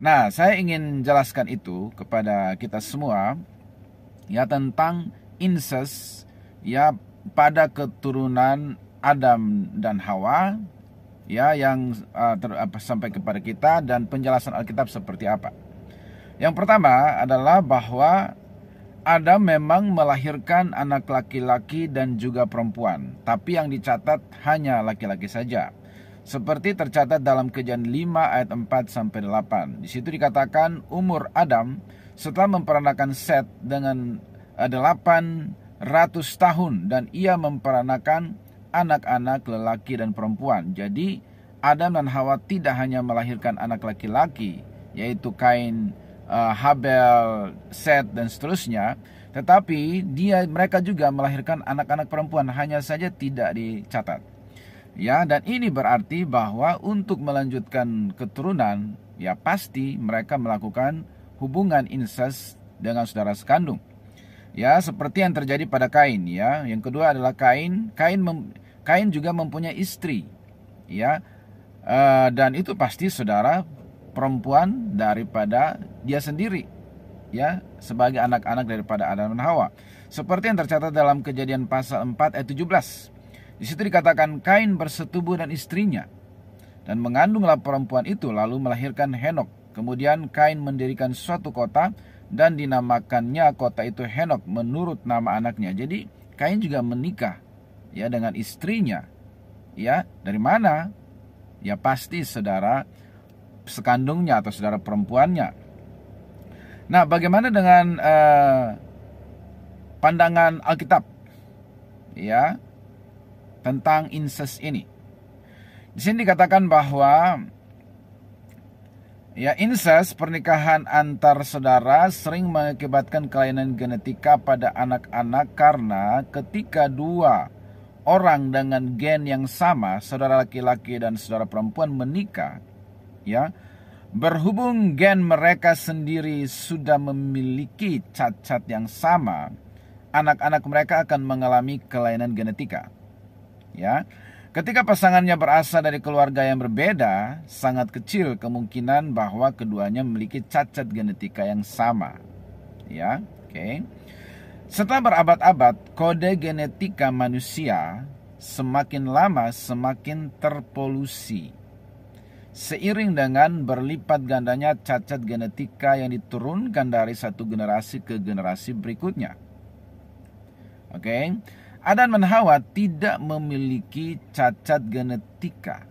Nah, saya ingin jelaskan itu kepada kita semua ya tentang incest ya pada keturunan Adam dan Hawa ya yang sampai kepada kita, dan penjelasan Alkitab seperti apa. Yang pertama adalah bahwa Adam memang melahirkan anak laki-laki dan juga perempuan, tapi yang dicatat hanya laki-laki saja. Seperti tercatat dalam Kejadian 5 ayat 4 sampai 8. Di situ dikatakan umur Adam setelah memperanakan Set dengan 800 tahun, dan ia memperanakan anak-anak lelaki dan perempuan. Jadi Adam dan Hawa tidak hanya melahirkan anak laki-laki, yaitu Kain, Habel, Set dan seterusnya, tetapi mereka juga melahirkan anak-anak perempuan, hanya saja tidak dicatat. Ya, dan ini berarti bahwa untuk melanjutkan keturunan, ya pasti mereka melakukan hubungan incest dengan saudara sekandung. Ya, seperti yang terjadi pada Kain, ya. Yang kedua adalah Kain juga mempunyai istri, ya. Dan itu pasti saudara perempuan daripada dia sendiri, ya, sebagai anak-anak daripada Adam dan Hawa. Seperti yang tercatat dalam Kejadian pasal 4 ayat 17. Di situ dikatakan Kain bersetubuh dan istrinya, dan mengandunglah perempuan itu, lalu melahirkan Henok. Kemudian Kain mendirikan suatu kota dan dinamakannya kota itu Henok menurut nama anaknya. Jadi Kain juga menikah ya dengan istrinya. Ya, dari mana? Ya pasti saudara sekandungnya atau saudara perempuannya. Nah, bagaimana dengan pandangan Alkitab ya tentang incest ini? Di sini dikatakan bahwa ya incest, pernikahan antar saudara, sering mengakibatkan kelainan genetika pada anak-anak karena ketika dua orang dengan gen yang sama, saudara laki-laki dan saudara perempuan menikah, ya, berhubung gen mereka sendiri sudah memiliki cacat yang sama, anak-anak mereka akan mengalami kelainan genetika. Ya, ketika pasangannya berasal dari keluarga yang berbeda, sangat kecil kemungkinan bahwa keduanya memiliki cacat genetika yang sama. Ya, oke. Setelah berabad-abad, kode genetika manusia semakin lama semakin terpolusi, seiring dengan berlipat gandanya cacat genetika yang diturunkan dari satu generasi ke generasi berikutnya. Oke. Adam dan Hawa tidak memiliki cacat genetika,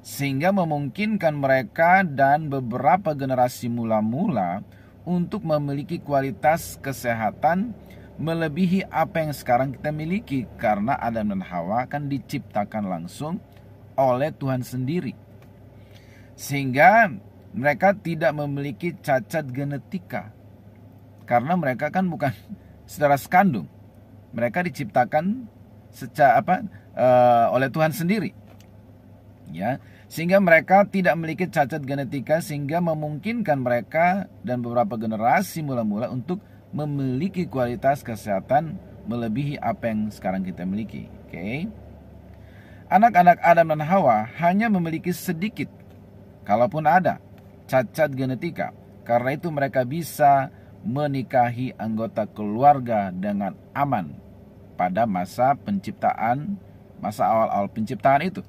sehingga memungkinkan mereka dan beberapa generasi mula-mula untuk memiliki kualitas kesehatan melebihi apa yang sekarang kita miliki, karena Adam dan Hawa akan diciptakan langsung oleh Tuhan sendiri, sehingga mereka tidak memiliki cacat genetika karena mereka kan bukan saudara sekandung. Mereka diciptakan oleh Tuhan sendiri, ya, sehingga mereka tidak memiliki cacat genetika, sehingga memungkinkan mereka dan beberapa generasi mula-mula untuk memiliki kualitas kesehatan melebihi apa yang sekarang kita miliki. Oke. Anak-anak Adam dan Hawa hanya memiliki sedikit, kalaupun ada, cacat genetika. Karena itu mereka bisa menikahi anggota keluarga dengan aman pada masa awal-awal penciptaan itu.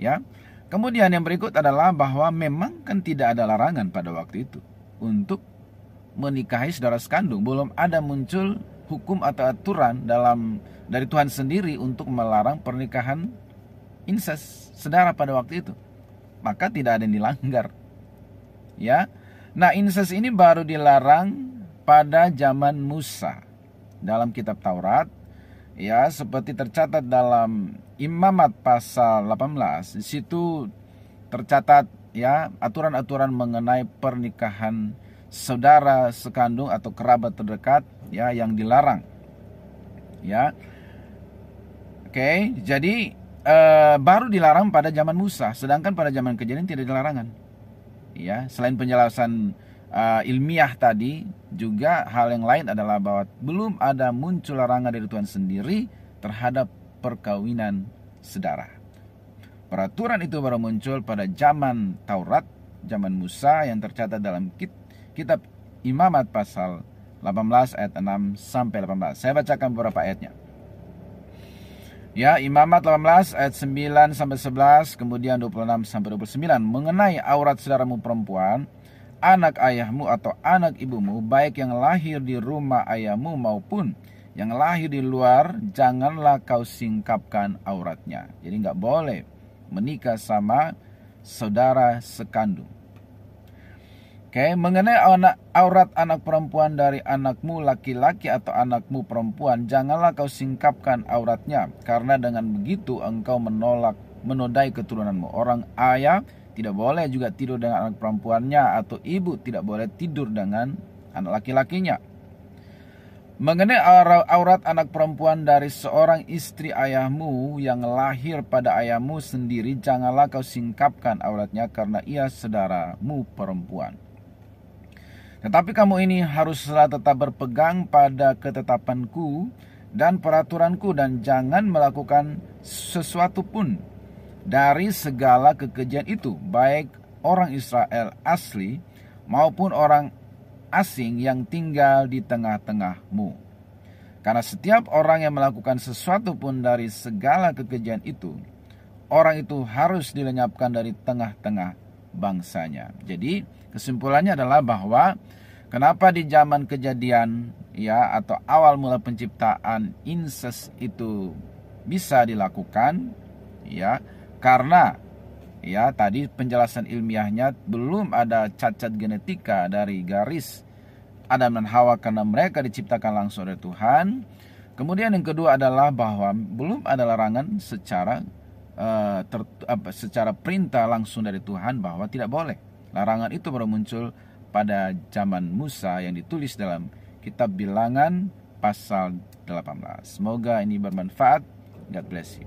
Ya. Kemudian yang berikut adalah bahwa memang kan tidak ada larangan pada waktu itu untuk menikahi saudara sekandung. Belum ada muncul hukum atau aturan dari Tuhan sendiri untuk melarang pernikahan incest saudara pada waktu itu. Maka tidak ada yang dilanggar. Ya. Nah, incest ini baru dilarang pada zaman Musa dalam kitab Taurat, ya, seperti tercatat dalam Imamat pasal 18. Di situ tercatat ya aturan-aturan mengenai pernikahan saudara sekandung atau kerabat terdekat ya yang dilarang. Ya. Oke, jadi baru dilarang pada zaman Musa, sedangkan pada zaman Kejadian tidak dilarangan. Ya, selain penjelasan ilmiah tadi, juga hal yang lain adalah bahwa belum ada muncul larangan dari Tuhan sendiri terhadap perkawinan saudara. Peraturan itu baru muncul pada zaman Taurat zaman Musa yang tercatat dalam kitab Imamat pasal 18 ayat 6 sampai 18. Saya bacakan beberapa ayatnya. Ya, Imamat 18 ayat 9 sampai 11, kemudian 26 sampai 29 mengenai aurat saudaramu perempuan, anak ayahmu atau anak ibumu, baik yang lahir di rumah ayahmu maupun yang lahir di luar, janganlah kau singkapkan auratnya. Jadi nggak boleh menikah sama saudara sekandung. Oke, mengenai aurat anak perempuan dari anakmu laki-laki atau anakmu perempuan, janganlah kau singkapkan auratnya, karena dengan begitu engkau menodai keturunanmu. Orang ayah tidak boleh juga tidur dengan anak perempuannya, atau ibu tidak boleh tidur dengan anak laki-lakinya. Mengenai aurat anak perempuan dari seorang istri ayahmu yang lahir pada ayahmu sendiri, janganlah kau singkapkan auratnya, karena ia saudaramu perempuan. Tetapi kamu ini haruslah tetap berpegang pada ketetapanku dan peraturanku, dan jangan melakukan sesuatu pun dari segala kekejian itu, baik orang Israel asli maupun orang asing yang tinggal di tengah-tengahmu. Karena setiap orang yang melakukan sesuatu pun dari segala kekejian itu, orang itu harus dilenyapkan dari tengah-tengah bangsanya. Jadi kesimpulannya adalah bahwa kenapa di zaman kejadian ya atau awal mula penciptaan incest itu bisa dilakukan ya, karena ya tadi penjelasan ilmiahnya belum ada cacat genetika dari garis Adam dan Hawa karena mereka diciptakan langsung oleh Tuhan. Kemudian yang kedua adalah bahwa belum ada larangan secara perintah langsung dari Tuhan bahwa tidak boleh. Larangan itu baru muncul pada zaman Musa yang ditulis dalam kitab Bilangan pasal 18. Semoga ini bermanfaat. God bless you.